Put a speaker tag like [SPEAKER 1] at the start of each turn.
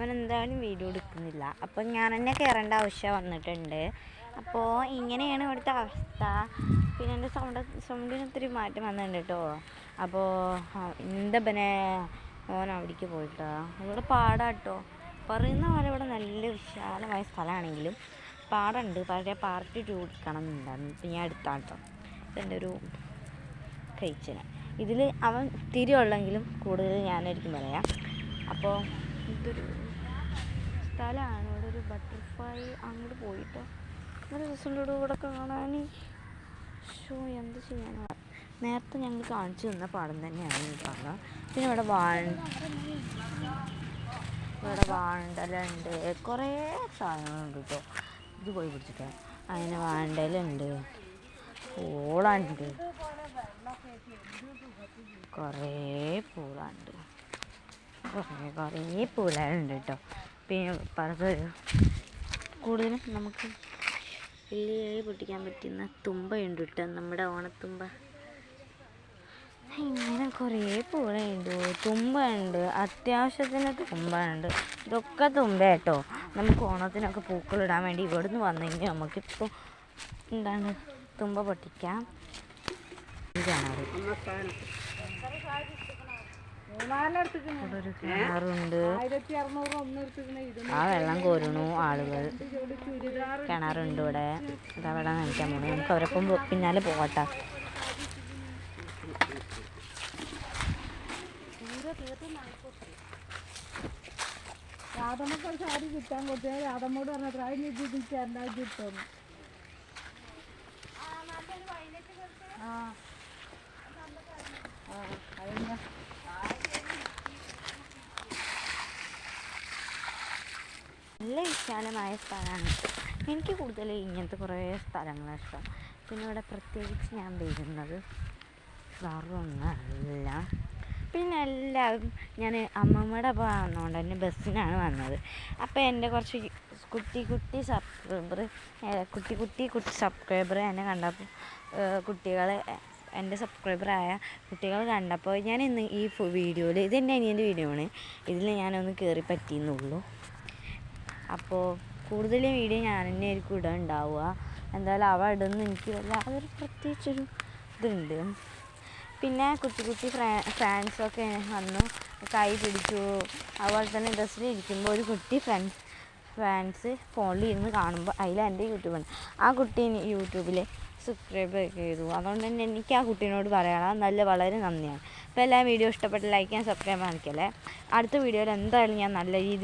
[SPEAKER 1] അവൻ എന്തായാലും വീഡിയോ എടുക്കുന്നില്ല. അപ്പോൾ ഞാൻ തന്നെ കയറേണ്ട ആവശ്യം വന്നിട്ടുണ്ട്. അപ്പോൾ ഇങ്ങനെയാണ് ഇവിടുത്തെ അവസ്ഥ. പിന്നെ എൻ്റെ സൗണ്ടിന് ഒത്തിരി മാറ്റം വന്നിട്ടുണ്ട് കേട്ടോ. അപ്പോൾ എന്താ പിന്നെ ഓൻ അവിടേക്ക് പോയിട്ടോ. ഇവിടെ പാടാട്ടോ. പറയുന്ന പോലെ ഇവിടെ നല്ല വിശാലമായ സ്ഥലമാണെങ്കിലും പാടമുണ്ട്. പക്ഷേ പാർട്ടി 2 എടുക്കണം എന്നുണ്ടായിരുന്നു. ഇപ്പം ഞാൻ എടുത്താൽ കേട്ടോ. ഇതെൻ്റെ ഒരു കഴിച്ചന്. ഇതിൽ അവൻ തിരിയുള്ളെങ്കിലും കൂടുതൽ ഞാനായിരിക്കും പറയാം. അപ്പോൾ ഇതൊരു സ്ഥലമാണ്. ഇവിടെ ഒരു ബട്ടർഫ്ലൈ അങ്ങോട്ട് പോയിട്ടോ. നല്ല രസമുണ്ട് ഇവിടെ കാണാൻ. ഷോ എന്ത് ചെയ്യാനാണ്. നേരത്തെ ഞങ്ങൾ കാണിച്ചു തന്ന പാടം തന്നെയാണ് ഈ കാണാം. പിന്നെ ഇവിടെ വാണ്ടലുണ്ട്. കുറേ സാധനങ്ങളുണ്ട് കേട്ടോ. ഇത് പോയി പിടിച്ചിട്ടോ. അതിന് വാണ്ടലുണ്ട്, പൂളുണ്ട്, കുറേ പൂളുണ്ട്, കുറേ പൂളുണ്ട് കേട്ടോ. പിന്നെ പറഞ്ഞൊരു കൂടുതലും നമുക്ക് വലിയ പൊട്ടിക്കാൻ പറ്റുന്ന തുമ്പയുണ്ട് കേട്ടോ. നമ്മുടെ ഓണത്തുമ്പ. ഇങ്ങനെ കുറേ പൂളുണ്ട്, തുമ്പയുണ്ട്, അത്യാവശ്യത്തിന് തുമ്പയുണ്ട്. ഇതൊക്കെ തുമ്പ കേട്ടോ. നമുക്ക് ഓണത്തിനൊക്കെ പൂക്കളിടാൻ വേണ്ടി ഇവിടെ നിന്ന് വന്നു കഴിഞ്ഞാൽ നമുക്കിപ്പോൾ എന്താണ് തുമ്പ പൊട്ടിക്കാം. ഒരു കിണറുണ്ട്. ആ വെള്ളം കോരണു ആളുകൾ. കിണറുണ്ട് ഇവിടെ. അതാ വെള്ളം നനയ്ക്കാൻ പോകുന്നു. നമുക്ക് അവരൊപ്പം പിന്നാലെ പോകട്ടെ.
[SPEAKER 2] രാധമ്മക്ക് ഒരു സാരി കിട്ടാൻ കൊടുത്താൽ രാധമ്മോട് പറഞ്ഞത്ര അതിന് ഇതിരിക്കാൻ കിട്ടും.
[SPEAKER 1] നല്ല വിശാലമായ സ്ഥലമാണ്. എനിക്ക് കൂടുതൽ ഇങ്ങനത്തെ കുറേ സ്ഥലങ്ങളാണ് ഇഷ്ടം. പിന്നെ ഇവിടെ പ്രത്യേകിച്ച് ഞാൻ വരുന്നത് വേറൊന്നല്ല. പിന്നെ എല്ലാവരും ഞാൻ അമ്മമ്മയുടെ ഒപ്പം വന്നതുകൊണ്ട് തന്നെ ബസ്സിനാണ് വന്നത്. അപ്പോൾ എൻ്റെ കുറച്ച് കുട്ടി സബ്സ്ക്രൈബർ എന്നെ കണ്ടപ്പോൾ കുട്ടികൾ എൻ്റെ സബ്സ്ക്രൈബറായ കുട്ടികൾ കണ്ടപ്പോൾ ഞാൻ ഇന്ന് ഈ വീഡിയോയിൽ ഇതെൻ്റെ അനിയൻ്റെ വീഡിയോ ആണ്. ഇതിൽ ഞാനൊന്ന് കയറി പറ്റിയെന്നുള്ളൂ. അപ്പോൾ കൂടുതൽ വീഡിയോ ഞാൻ തന്നെ ആയിരിക്കും ഇടാൻ ഉണ്ടാവുക. എന്തായാലും അവ ഇടുന്നു എനിക്ക് വല്ലാതൊരു പ്രത്യേകിച്ചൊരു ഇതുണ്ട്. പിന്നെ കുട്ടി ഫ്രണ്ട്സൊക്കെ വന്നു കൈ പിടിച്ചു. അതുപോലെ തന്നെ ബസ്സിലിരിക്കുമ്പോൾ ഒരു കുട്ടി ഫ്രണ്ട്സ് ഫോണിൽ ഇരുന്ന് കാണുമ്പോൾ അതിൽ എൻ്റെ യൂട്യൂബാണ്. ആ കുട്ടി യൂട്യൂബിൽ സബ്സ്ക്രൈബ് ചെയ്തു. അതുകൊണ്ട് തന്നെ എനിക്ക് ആ കുട്ടീനോട് പറയാനുള്ള വളരെ നന്ദിയാണ്. അപ്പോൾ എല്ലാ വീഡിയോ ഇഷ്ടപ്പെട്ട് ലൈക്ക് ചെയ്യാൻ സബ്സ്ക്രൈബ് കാണിക്കല്ലേ. അടുത്ത വീഡിയോയിൽ എന്തായാലും ഞാൻ നല്ല രീതിയിൽ